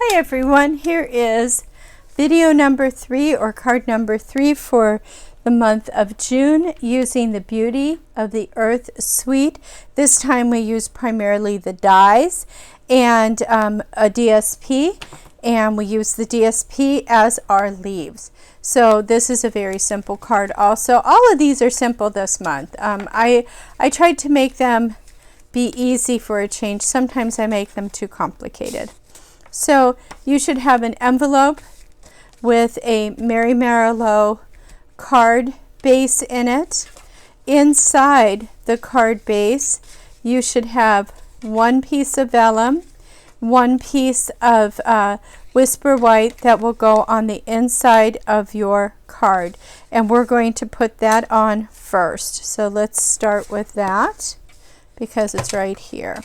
Hi everyone, here is video number 3 or card number 3 for the month of June using the Beauty of the Earth suite. This time we use primarily the dies and a DSP, and we use the DSP as our leaves. So this is a very simple card also. All of these are simple this month. I tried to make them be easy for a change. Sometimes I make them too complicated. So you should have an envelope with a Mary Marilou card base in it. Inside the card base, you should have one piece of vellum, one piece of Whisper White that will go on the inside of your card. And we're going to put that on first. So let's start with that because it's right here.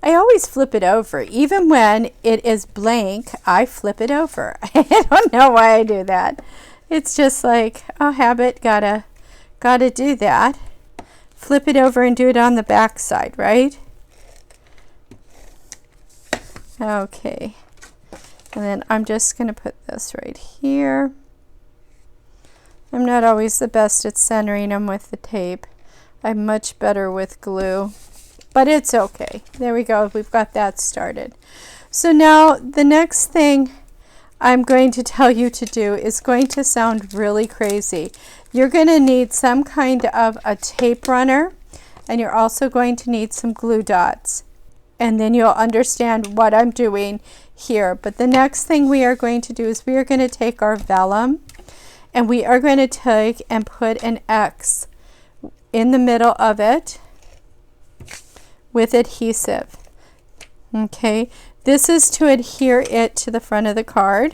I always flip it over. Even when it is blank, I flip it over. I don't know why I do that. It's just like, oh, habit, gotta do that. Flip it over and do it on the back side, right? Okay. And then I'm just going to put this right here. I'm not always the best at centering them with the tape. I'm much better with glue. But it's okay. There we go. We've got that started. So now the next thing I'm going to tell you to do is going to sound really crazy. You're going to need some kind of a tape runner, and you're also going to need some glue dots. And then you'll understand what I'm doing here. But the next thing we are going to do is we are going to take our vellum, and we are going to take and put an X in the middle of it with adhesive. Okay, this is to adhere it to the front of the card.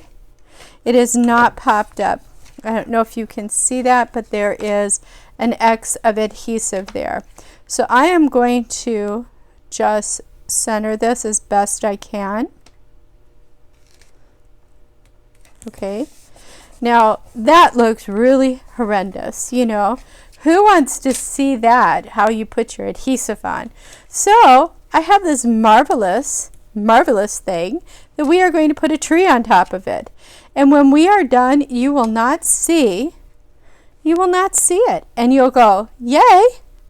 It is not popped up. I don't know if you can see that, but there is an X of adhesive there. So I am going to just center this as best I can. Okay, now that looks really horrendous, you know. Who wants to see that, how you put your adhesive on? So I have this marvelous thing that we are going to put a tree on top of it. And when we are done, you will not see it. And you'll go, yay,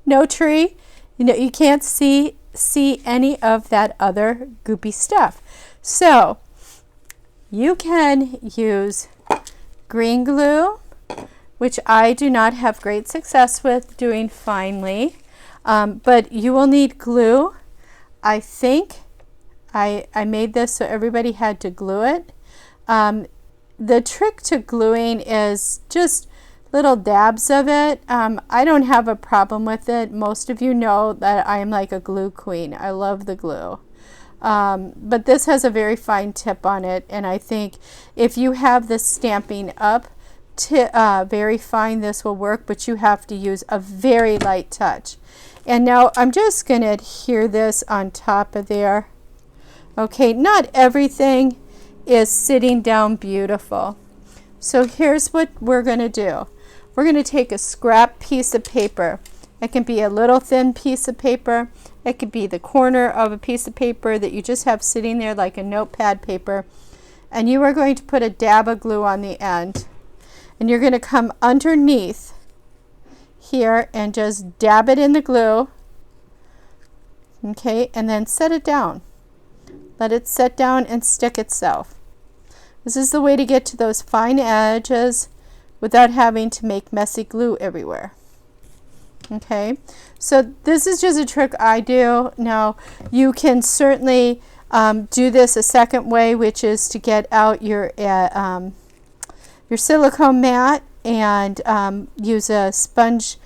no tree. You know, you can't see any of that other goopy stuff. So you can use green glue, which I do not have great success with doing finely, but you will need glue. I think I made this so everybody had to glue it. The trick to gluing is just little dabs of it. I don't have a problem with it. Most of you know that I am like a glue queen. I love the glue. But this has a very fine tip on it, and I think if you have this Stampin' Up! Very fine, this will work, but you have to use a very light touch. And now I'm just going to adhere this on top of there. Okay, not everything is sitting down beautiful. So here's what we're going to do. We're going to take a scrap piece of paper. It can be a little thin piece of paper. It could be the corner of a piece of paper that you just have sitting there like a notepad paper. And you are going to put a dab of glue on the end. And you're going to come underneath here and just dab it in the glue. Okay, and then set it down. Let it set down and stick itself. This is the way to get to those fine edges without having to make messy glue everywhere. Okay, so this is just a trick I do. Now, you can certainly do this a second way, which is to get out your silicone mat and use a sponge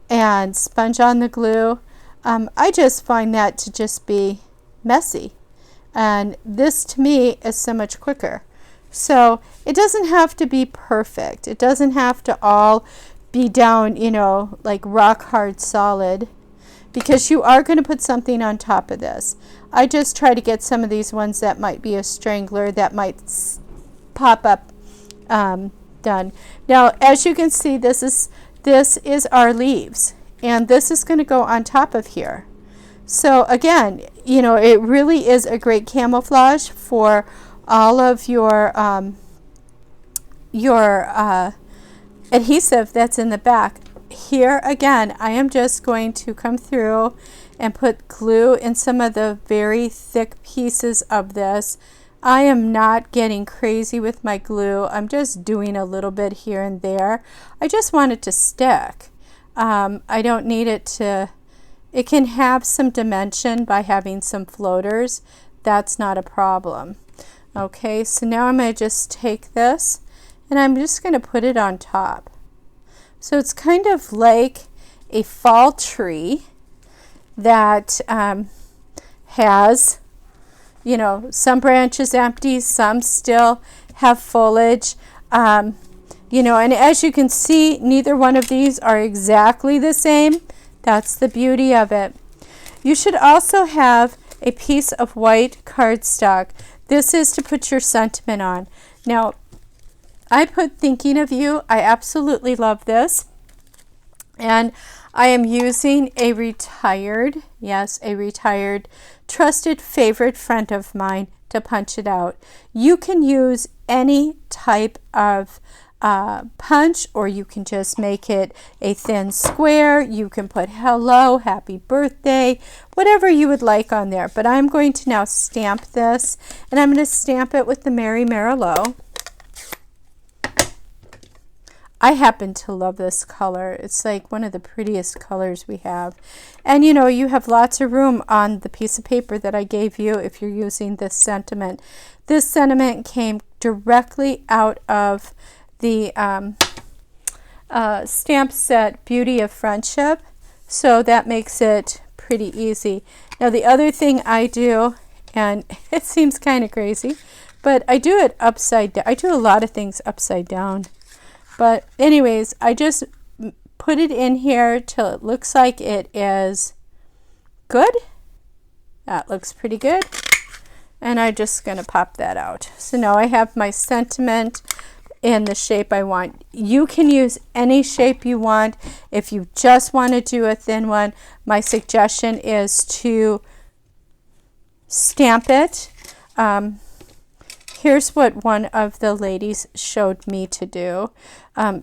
and sponge on the glue. I just find that to just be messy, and this to me is so much quicker. So it doesn't have to be perfect. It doesn't have to all be down, you know, like rock hard solid, because you are going to put something on top of this. I just try to get some of these ones that might be a strangler that might pop up done. Now, as you can see, this is our leaves, and this is going to go on top of here. So again, you know, it really is a great camouflage for all of your adhesive that's in the back. Here again, I am just going to come through and put glue in some of the very thick pieces of this. I am not getting crazy with my glue. I'm just doing a little bit here and there. I just want it to stick. I don't need it to, it can have some dimension by having some floaters. That's not a problem. Okay, so now I'm going to just take this and I'm just going to put it on top. So it's kind of like a fall tree that has, you know, some branches empty, some still have foliage. You know, and as you can see, neither one of these are exactly the same. That's the beauty of it. You should also have a piece of white cardstock. This is to put your sentiment on. Now, I put thinking of you. I absolutely love this. And I am using a retired, yes, a retired trusted favorite friend of mine to punch it out. You can use any type of punch, or you can just make it a thin square. You can put hello, happy birthday, whatever you would like on there. But I'm going to now stamp this, and I'm going to stamp it with the Mary Marilou. I happen to love this color. It's like one of the prettiest colors we have. And you know, you have lots of room on the piece of paper that I gave you if you're using this sentiment. This sentiment came directly out of the stamp set Beauty of Friendship. So that makes it pretty easy. Now the other thing I do, and it seems kind of crazy, but I do it upside down. I do a lot of things upside down. But anyways, I just put it in here till it looks like it is good. That looks pretty good. And I'm just going to pop that out. So now I have my sentiment in the shape I want. You can use any shape you want. If you just want to do a thin one, my suggestion is to stamp it. Here's what one of the ladies showed me to do.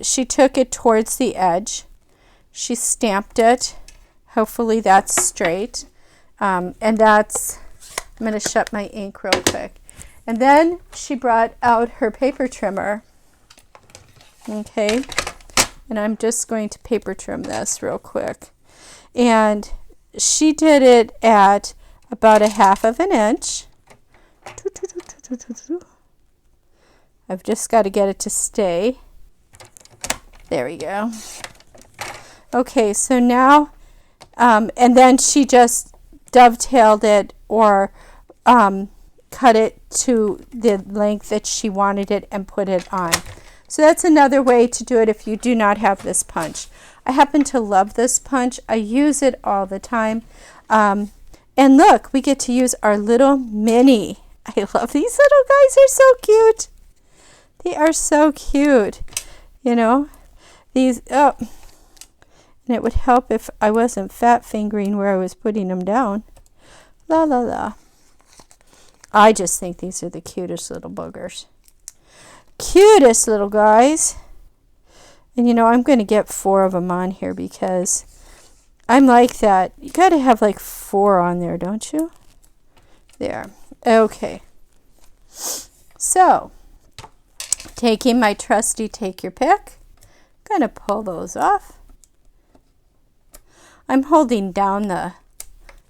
She took it towards the edge. She stamped it. Hopefully that's straight. And that's, I'm going to shut my ink real quick. And then she brought out her paper trimmer. Okay. And I'm just going to paper trim this real quick. And she did it at about 1/2 inch. I've just got to get it to stay. There we go. Okay, so now, and then she just dovetailed it or cut it to the length that she wanted it and put it on. So that's another way to do it if you do not have this punch. I happen to love this punch. I use it all the time. And look, we get to use our little mini. I love these little guys. They're so cute. They are so cute. You know, these, oh, and it would help if I wasn't fat fingering where I was putting them down. La la la. I just think these are the cutest little boogers. Cutest little guys. And you know, I'm going to get 4 of them on here because I'm like that. You got to have like 4 on there, don't you? There. Okay. So, taking my trusty take your pick, going to pull those off. I'm holding down the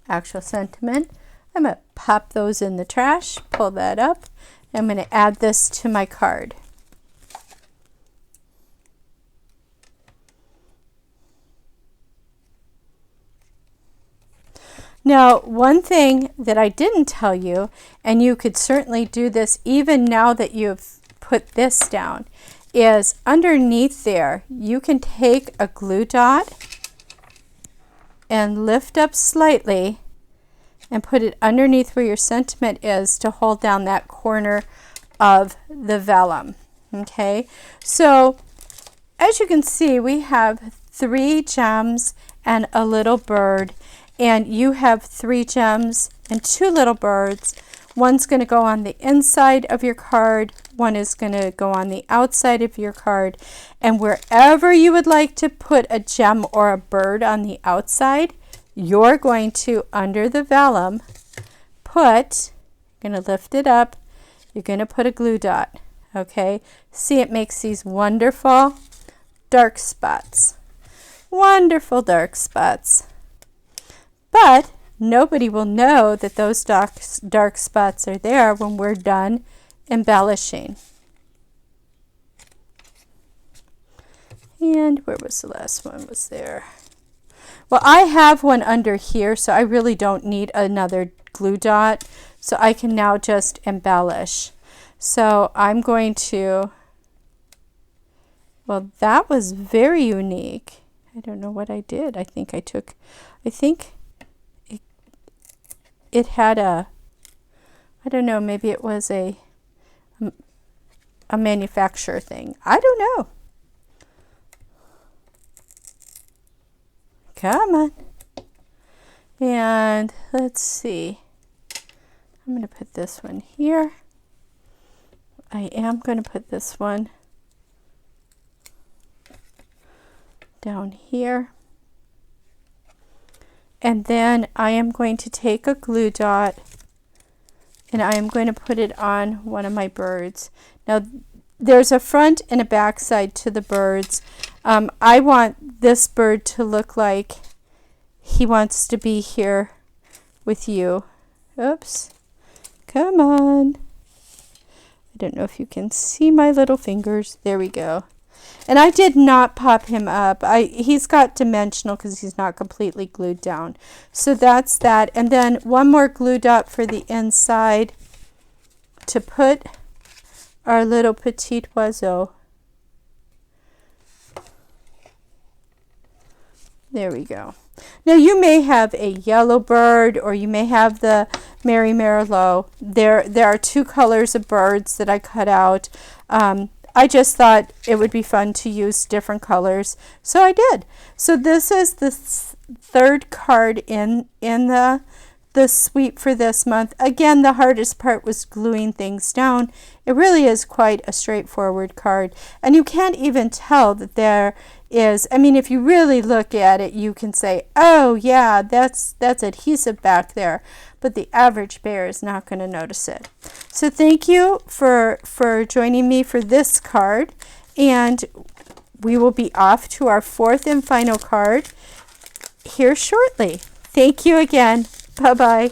actual sentiment. I'm going to pop those in the trash, pull that up. I'm going to add this to my card. Now, one thing that I didn't tell you, and you could certainly do this even now that you've put this down, is underneath there, you can take a glue dot and lift up slightly and put it underneath where your sentiment is to hold down that corner of the vellum. Okay, so as you can see, we have 3 gems and a little bird. and you have 3 gems and 2 little birds. One's going to go on the inside of your card, one is going to go on the outside of your card, and wherever you would like to put a gem or a bird on the outside, you're going to, under the vellum, put, you're going to lift it up, you're going to put a glue dot. Okay, see, it makes these wonderful dark spots. Wonderful dark spots. But nobody will know that those dark spots are there when we're done embellishing. And where was the last one? Was there? Well, I have one under here, so I really don't need another glue dot. So I can now just embellish. So I'm going to, well, that was very unique. I don't know what I did. I think it had a, I don't know, maybe it was a manufacturer thing. I don't know. Come on. And let's see. I'm going to put this one here. I am going to put this one down here. And then I am going to take a glue dot and I am going to put it on one of my birds. Now there's a front and a back side to the birds. I want this bird to look like he wants to be here with you. Oops. Come on. I don't know if you can see my little fingers. There we go. And I did not pop him up. He's got dimensional because he's not completely glued down. So that's that. And then one more glue dot for the inside to put our little petit oiseau. There we go. Now you may have a yellow bird or you may have the Mary Merlot. There are 2 colors of birds that I cut out. I just thought it would be fun to use different colors, so I did. So this is the 3rd card in the sweep for this month. Again, the hardest part was gluing things down. It really is quite a straightforward card, and you can't even tell that there is, I mean, if you really look at it, you can say, oh yeah, that's adhesive back there, but the average bear is not going to notice it. So thank you for joining me for this card, and we will be off to our 4th and final card here shortly. Thank you again. Bye-bye.